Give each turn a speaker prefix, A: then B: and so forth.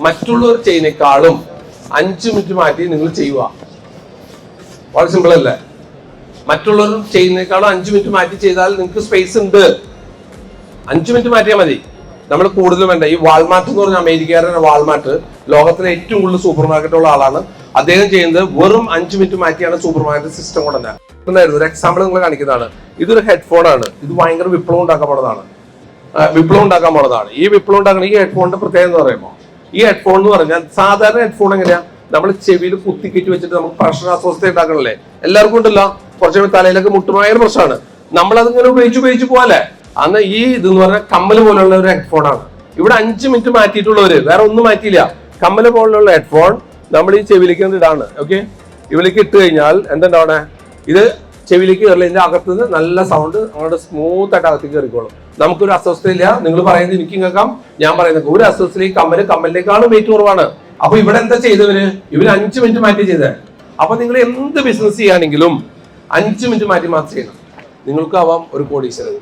A: മറ്റുള്ളവർ ചെയ്യുന്നേക്കാളും 5 മിനിറ്റ് മാറ്റി നിങ്ങൾ ചെയ്യുക. വളരെ സിമ്പിൾ അല്ലേ? മറ്റുള്ളവർ ചെയ്യുന്നേക്കാളും 5 മിനിറ്റ് മാറ്റി ചെയ്താൽ നിങ്ങൾക്ക് സ്പേസ് ഉണ്ട്. 5 മിനിറ്റ് മാറ്റിയാൽ മതി. നമ്മൾ കൂടുതലും വേണ്ട. ഈ വാൾമാർട്ട് എന്ന് പറഞ്ഞ അമേരിക്കക്കാരനാണ് വാൾമാർട്ട്. ലോകത്തിലെ ഏറ്റവും കൂടുതൽ സൂപ്പർ മാർക്കറ്റുള്ള ആളാണ്. അദ്ദേഹം ചെയ്യുന്നത് വെറും 5 മിനിറ്റ് മാറ്റിയാണ് സൂപ്പർ മാർക്കറ്റ് സിസ്റ്റം കൊണ്ടുവന്നത്. ഒരു എക്സാമ്പിൾ നിങ്ങൾ കാണിക്കുന്നതാണ്. ഇതൊരു ഹെഡ്ഫോൺ ആണ്. ഇത് ഭയങ്കര വിപ്ലവം ഉണ്ടാക്കാൻ പോണതാണ്. ഈ വിപ്ലവം ഉണ്ടാക്കുന്ന ഈ ഹെഡ്ഫോണിന്റെ പ്രത്യേകത എന്ന് പറയുമ്പോൾ, ഈ ഹെഡ്ഫോൺ എന്ന് പറഞ്ഞാൽ സാധാരണ ഹെഡ്ഫോൺ എങ്ങനെയാ, നമ്മൾ ചെവിയിൽ കുത്തിക്കറ്റി വെച്ചിട്ട് നമുക്ക് പ്രശ്ന അസ്വസ്ഥ ഉണ്ടാക്കണല്ലേ? എല്ലാവർക്കും ഉണ്ടല്ലോ. കുറച്ച് തലയിലൊക്കെ മുട്ടുമായ പ്രശ്നമാണ്. നമ്മളതിങ്ങനെ ഉപയോഗിച്ച് പോകാല്ലേ? അന്ന് ഈ ഇതെന്ന് പറഞ്ഞാൽ കമ്മൽ പോലുള്ള ഒരു ഹെഡ്ഫോൺ ആണ്. ഇവിടെ 5 മിനിറ്റ് മാറ്റിയിട്ടുള്ളവര് വേറെ ഒന്നും മാറ്റിയില്ല. കമ്മൽ പോലുള്ള ഹെഡ്ഫോൺ നമ്മൾ ഈ ചെവിയിലേക്ക് ഇടാണ്. ഓക്കെ, ഇവിടേക്ക് ഇട്ട് കഴിഞ്ഞാൽ എന്തുണ്ടാവണേ, ഇത് ചെവിയിലേക്ക് കയറില്ല. ഇതിന്റെ അകത്ത് നിന്ന് നല്ല സൗണ്ട് അങ്ങോട്ട് സ്മൂത്ത് ആയിട്ട് അകത്തേക്ക് കയറിക്കോളും. നമുക്കൊരു അസ്വസ്ഥയില്ല. നിങ്ങൾ പറയുന്നത് എനിക്ക് കേൾക്കാം, ഞാൻ പറയുന്നത് ഒരു അസ്വസ്ഥയിലേക്ക് കമ്മലിനേക്കാളും വെയിറ്റ് കുറവാണ്. അപ്പൊ ഇവിടെ എന്താ ചെയ്തവര്? ഇവര് 5 മിനിറ്റ് മാറ്റി ചെയ്തത്. അപ്പൊ നിങ്ങൾ എന്ത് ബിസിനസ് ചെയ്യുകയാണെങ്കിലും 5 മിനിറ്റ് മാറ്റി ചെയ്യണം. നിങ്ങൾക്കാവാം ഒരു കോടീശ്വരൻ.